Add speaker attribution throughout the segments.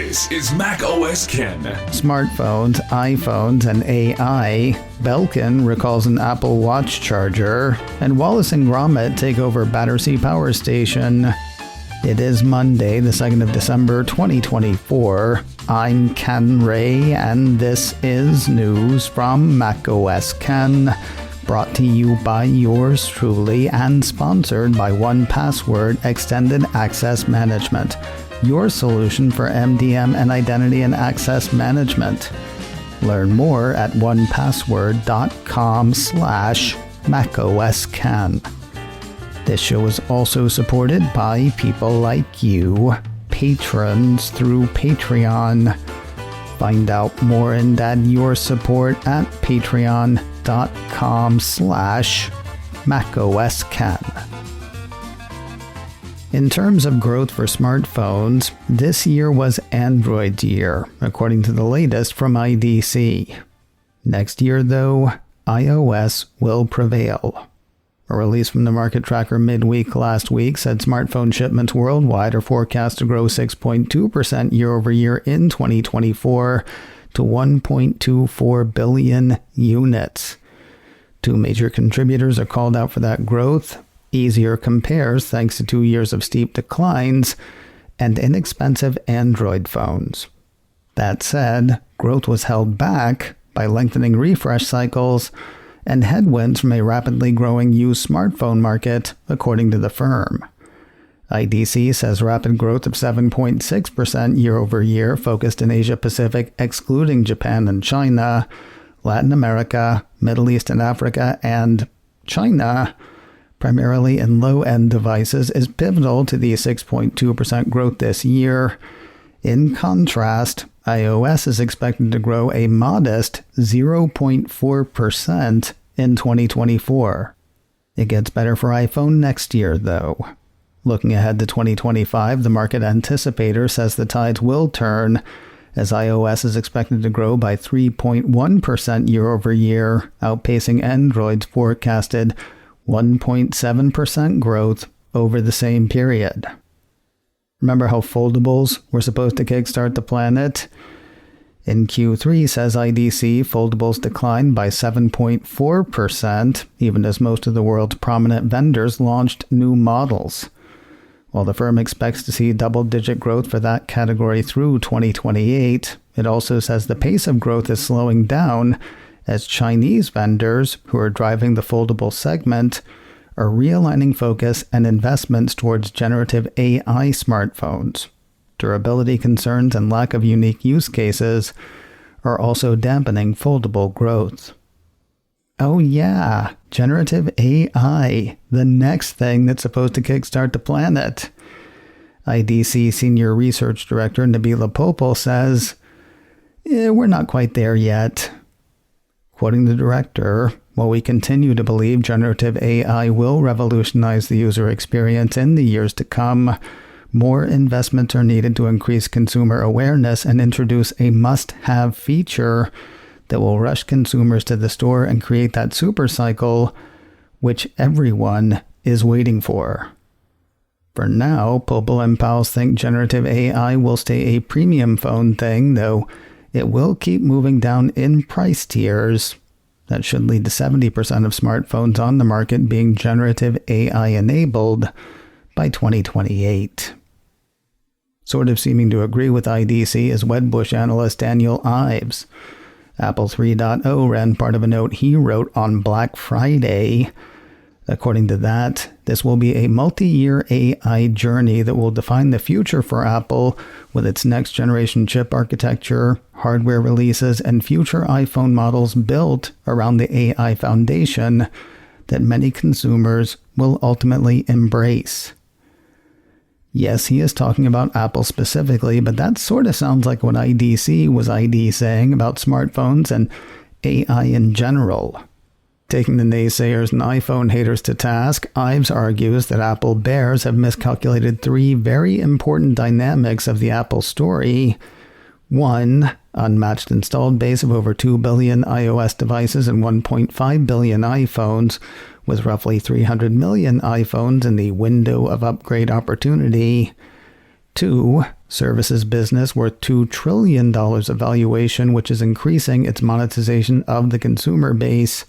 Speaker 1: This is Mac OS Ken.
Speaker 2: Smartphones, iPhones, and AI. Belkin recalls an Apple Watch charger. And Wallace and Gromit take over Battersea Power Station. It is Monday, the 2nd of December, 2024. I'm Ken Ray, and this is news from Mac OS Ken. Brought to you by yours truly and sponsored by 1Password Extended Access Management, your solution for MDM and identity and access management. Learn more at onepassword.com/macOSCan. This show is also supported by people like you, patrons through Patreon. Find out more and add your support at patreon.com/macOSCan. In terms of growth for smartphones, this year was Android's year, according to the latest from IDC. Next year, though, iOS will prevail. A release from the market tracker midweek last week said smartphone shipments worldwide are forecast to grow 6.2% year-over-year in 2024 to 1.24 billion units. Two major contributors are called out for that growth: easier compares thanks to 2 years of steep declines, and inexpensive Android phones. That said, growth was held back by lengthening refresh cycles and headwinds from a rapidly growing used smartphone market, according to the firm. IDC says rapid growth of 7.6% year-over-year focused in Asia-Pacific, excluding Japan and China, Latin America, Middle East and Africa, and China, primarily in low-end devices, is pivotal to the 6.2% growth this year. In contrast, iOS is expected to grow a modest 0.4% in 2024. It gets better for iPhone next year, though. Looking ahead to 2025, the market anticipator says the tides will turn, as iOS is expected to grow by 3.1% year-over-year, outpacing Android's forecasted 1.7% growth over the same period. Remember how foldables were supposed to kickstart the planet? In Q3, says IDC, foldables declined by 7.4%, even as most of the world's prominent vendors launched new models. While the firm expects to see double-digit growth for that category through 2028, it also says the pace of growth is slowing down as Chinese vendors, who are driving the foldable segment, are realigning focus and investments towards generative AI smartphones. Durability concerns and lack of unique use cases are also dampening foldable growth. Oh yeah, generative AI, the next thing that's supposed to kickstart the planet. IDC Senior Research Director Nabila Popel says, we're not quite there yet. Quoting the director, while we continue to believe generative AI will revolutionize the user experience in the years to come, more investments are needed to increase consumer awareness and introduce a must-have feature that will rush consumers to the store and create that super cycle which everyone is waiting for. For now, Popel and Pals think generative AI will stay a premium phone thing, though it will keep moving down in price tiers. That should lead to 70% of smartphones on the market being generative AI enabled by 2028. Sort of seeming to agree with IDC is Wedbush analyst Daniel Ives. Apple 3.0 ran part of a note he wrote on Black Friday. According to that, this will be a multi-year AI journey that will define the future for Apple with its next-generation chip architecture, hardware releases, and future iPhone models built around the AI foundation that many consumers will ultimately embrace. Yes, he is talking about Apple specifically, but that sort of sounds like what IDC was saying about smartphones and AI in general. Taking the naysayers and iPhone haters to task, Ives argues that Apple bears have miscalculated three very important dynamics of the Apple story. 1. Unmatched installed base of over 2 billion iOS devices and 1.5 billion iPhones, with roughly 300 million iPhones in the window of upgrade opportunity. 2. Services business worth $2 trillion of valuation, which is increasing its monetization of the consumer base.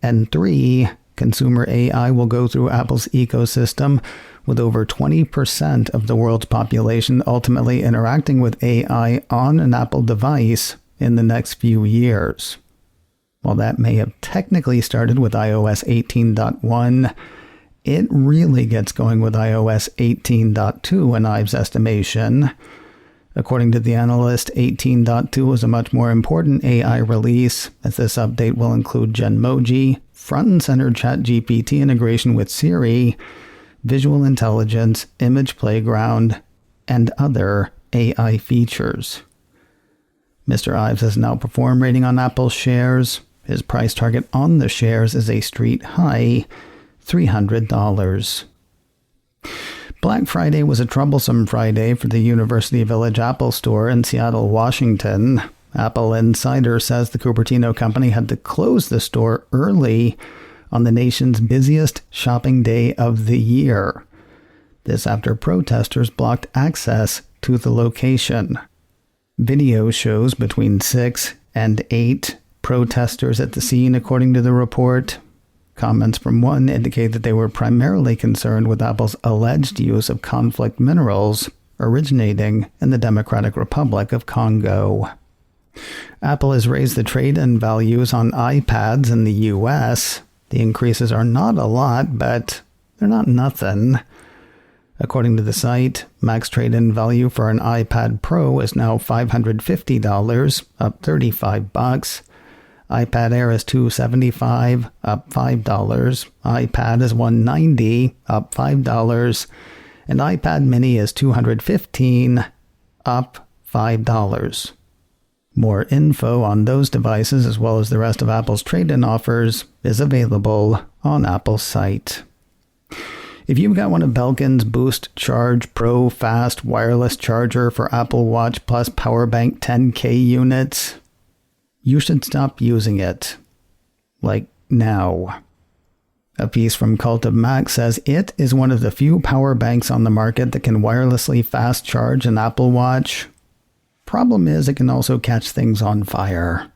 Speaker 2: And 3. Consumer AI will go through Apple's ecosystem, with over 20% of the world's population ultimately interacting with AI on an Apple device in the next few years. While that may have technically started with iOS 18.1, it really gets going with iOS 18.2 in Ive's estimation. According to the analyst, 18.2 is a much more important AI release, as this update will include Genmoji, front and center ChatGPT integration with Siri, visual intelligence, image playground, and other AI features. Mr. Ives has an outperform rating on Apple's shares. His price target on the shares is a street high, $300. Black Friday was a troublesome Friday for the University Village Apple Store in Seattle, Washington. Apple Insider says the Cupertino company had to close the store early on the nation's busiest shopping day of the year. This after protesters blocked access to the location. Video shows between 6 and 8 protesters at the scene, according to the report. Comments from one indicate that they were primarily concerned with Apple's alleged use of conflict minerals originating in the Democratic Republic of Congo. Apple has raised the trade-in values on iPads in the U.S. The increases are not a lot, but they're not nothing. According to the site, max trade-in value for an iPad Pro is now $550, up $35. iPad Air is $275, up $5. iPad is $190, up $5. And iPad Mini is $215, up $5. More info on those devices, as well as the rest of Apple's trade-in offers, is available on Apple's site. If you've got one of Belkin's Boost Charge Pro Fast Wireless Charger for Apple Watch Plus Power Bank 10K units, you should stop using it. Like now. A piece from Cult of Mac says it is one of the few power banks on the market that can wirelessly fast charge an Apple Watch. Problem is, it can also catch things on fire.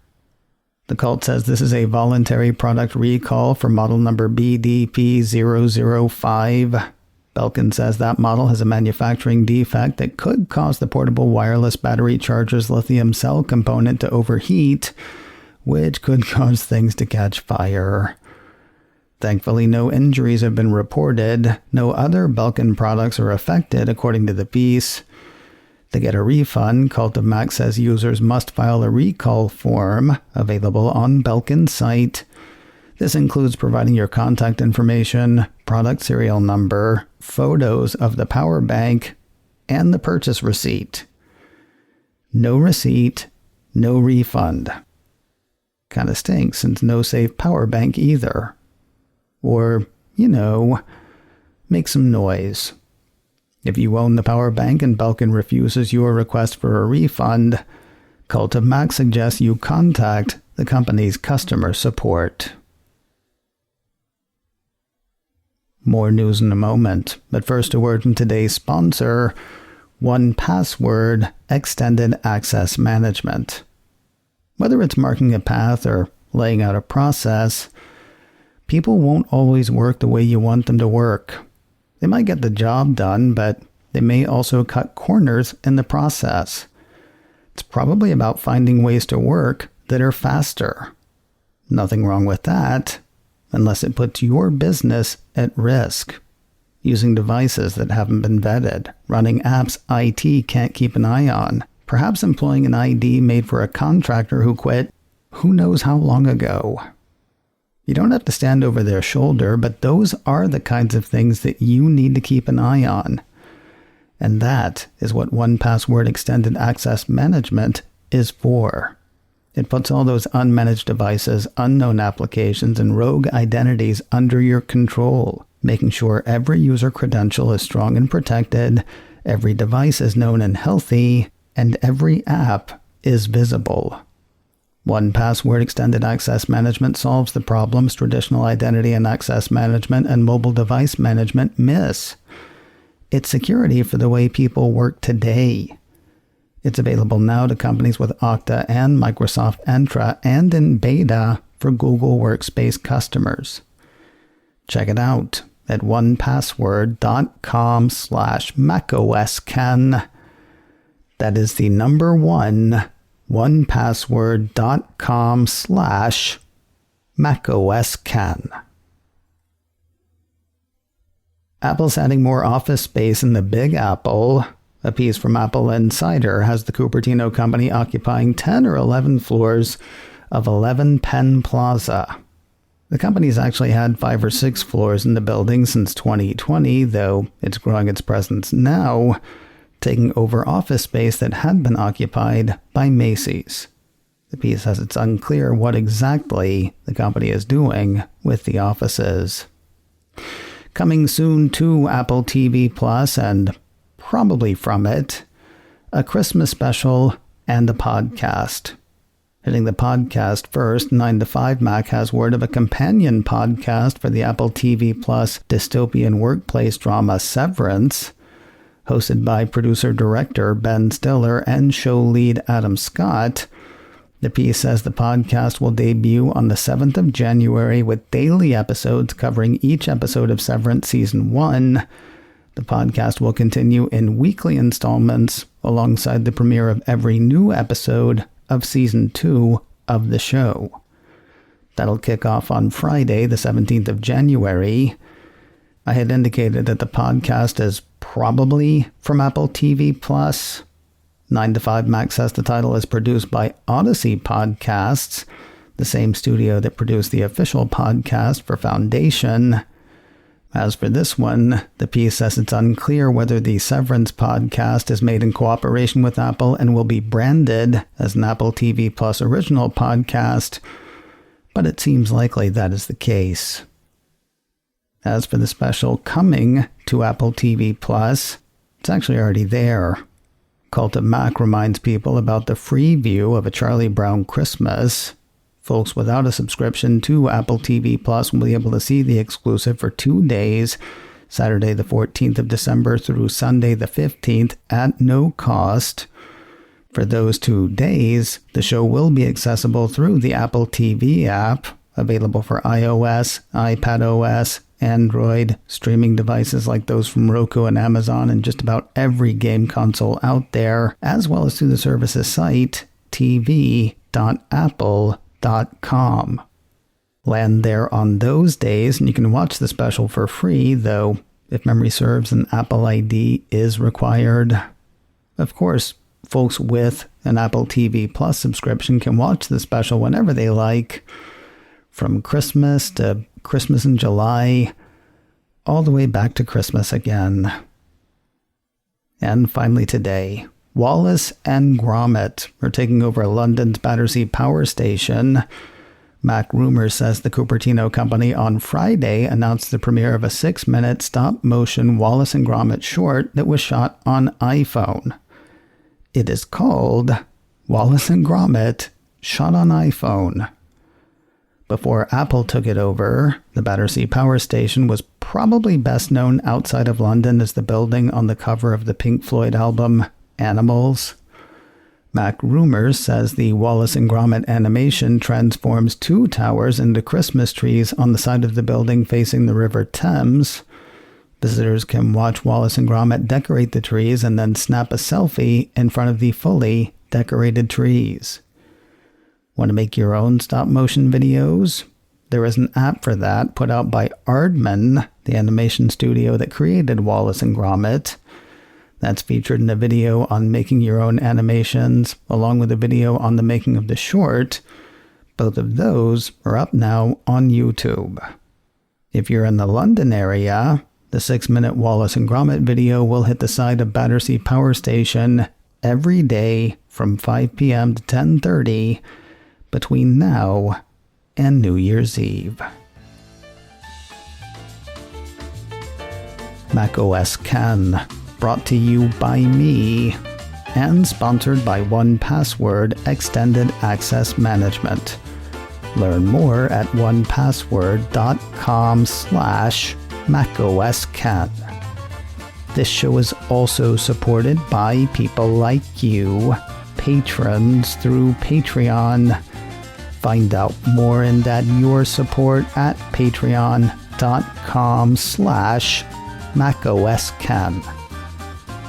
Speaker 2: The Cult says this is a voluntary product recall for model number BDP005. Belkin says that model has a manufacturing defect that could cause the portable wireless battery charger's lithium cell component to overheat, which could cause things to catch fire. Thankfully, no injuries have been reported. No other Belkin products are affected, according to the piece. To get a refund, Cult of Mac says users must file a recall form available on Belkin's site. This includes providing your contact information, product serial number, photos of the power bank, and the purchase receipt. No receipt, no refund. Kinda stinks since no safe power bank either. Or, make some noise. If you own the power bank and Belkin refuses your request for a refund, Cult of Mac suggests you contact the company's customer support. More news in a moment, but first a word from today's sponsor, 1Password Extended Access Management. Whether it's marking a path or laying out a process, people won't always work the way you want them to work. They might get the job done, but they may also cut corners in the process. It's probably about finding ways to work that are faster. Nothing wrong with that, unless it puts your business at risk. Using devices that haven't been vetted, running apps IT can't keep an eye on, perhaps employing an ID made for a contractor who quit who knows how long ago. You don't have to stand over their shoulder, but those are the kinds of things that you need to keep an eye on. And that is what 1Password Extended Access Management is for. It puts all those unmanaged devices, unknown applications, and rogue identities under your control, making sure every user credential is strong and protected, every device is known and healthy, and every app is visible. 1Password Extended Access Management solves the problems traditional identity and access management and mobile device management miss. It's security for the way people work today. It's available now to companies with Okta and Microsoft Entra and in beta for Google Workspace customers. Check it out at onepassword.com/macOSken. That is the number 1, onepassword.com/macOSken. Apple's adding more office space in the Big Apple. A piece from Apple Insider has the Cupertino company occupying 10 or 11 floors of 11 Penn Plaza. The company's actually had 5 or 6 floors in the building since 2020, though it's growing its presence now, taking over office space that had been occupied by Macy's. The piece says it's unclear what exactly the company is doing with the offices. Coming soon to Apple TV Plus and probably from it, a Christmas special and a podcast. Hitting the podcast first, 9 to 5 Mac has word of a companion podcast for the Apple TV Plus dystopian workplace drama Severance, hosted by producer-director Ben Stiller and show lead Adam Scott. The piece says the podcast will debut on the 7th of January with daily episodes covering each episode of Severance Season 1. The podcast will continue in weekly installments alongside the premiere of every new episode of Season 2 of the show. That'll kick off on Friday, the 17th of January. I had indicated that the podcast is probably from Apple TV Plus. 9 to 5 Mac says the title is produced by Odyssey Podcasts, the same studio that produced the official podcast for Foundation. As for this one, the piece says it's unclear whether the Severance podcast is made in cooperation with Apple and will be branded as an Apple TV Plus original podcast, but it seems likely that is the case. As for the special coming to Apple TV Plus, it's actually already there. Cult of Mac reminds people about the free view of A Charlie Brown Christmas. Folks without a subscription to Apple TV Plus will be able to see the exclusive for 2 days, Saturday the 14th of December through Sunday the 15th, at no cost. For those 2 days, the show will be accessible through the Apple TV app, available for iOS, iPadOS, Android, streaming devices like those from Roku and Amazon, and just about every game console out there, as well as through the service's site, tv.apple.com. Land there on those days, and you can watch the special for free, though, if memory serves, an Apple ID is required. Of course, folks with an Apple TV Plus subscription can watch the special whenever they like, from Christmas to Christmas in July, all the way back to Christmas again. And finally today, Wallace and Gromit are taking over London's Battersea power station. Mac Rumors says the Cupertino company on Friday announced the premiere of a 6-minute stop-motion Wallace and Gromit short that was shot on iPhone. It is called Wallace and Gromit Shot on iPhone. Before Apple took it over, the Battersea power station was probably best known outside of London as the building on the cover of the Pink Floyd album Animals. Mac Rumors says the Wallace and Gromit animation transforms 2 towers into Christmas trees on the side of the building facing the River Thames. Visitors can watch Wallace and Gromit decorate the trees and then snap a selfie in front of the fully decorated trees. Want to make your own stop-motion videos? There is an app for that put out by Aardman, the animation studio that created Wallace and Gromit. That's featured in a video on making your own animations, along with a video on the making of the short. Both of those are up now on YouTube. If you're in the London area, the 6-minute Wallace and Gromit video will hit the side of Battersea Power Station every day from 5 p.m. to 10:30 between now and New Year's Eve. macOS Ken, brought to you by me and sponsored by 1Password Extended Access Management. Learn more at onepassword.com/macOSken. This show is also supported by people like you, patrons through Patreon. Find out more and add your support at patreon.com/MacOSKen.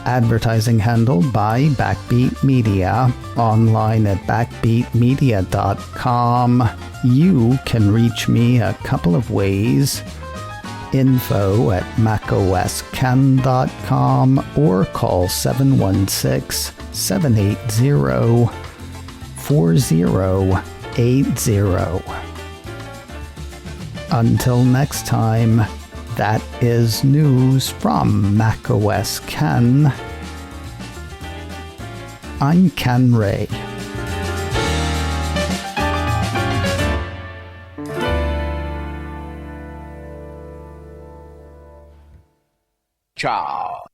Speaker 2: Advertising handled by Backbeat Media, online at backbeatmedia.com. You can reach me a couple of ways. Info at macosken.com or call 716-780-4080. Until next time, that is news from macOS Ken. I'm Ken Ray.
Speaker 3: Ciao.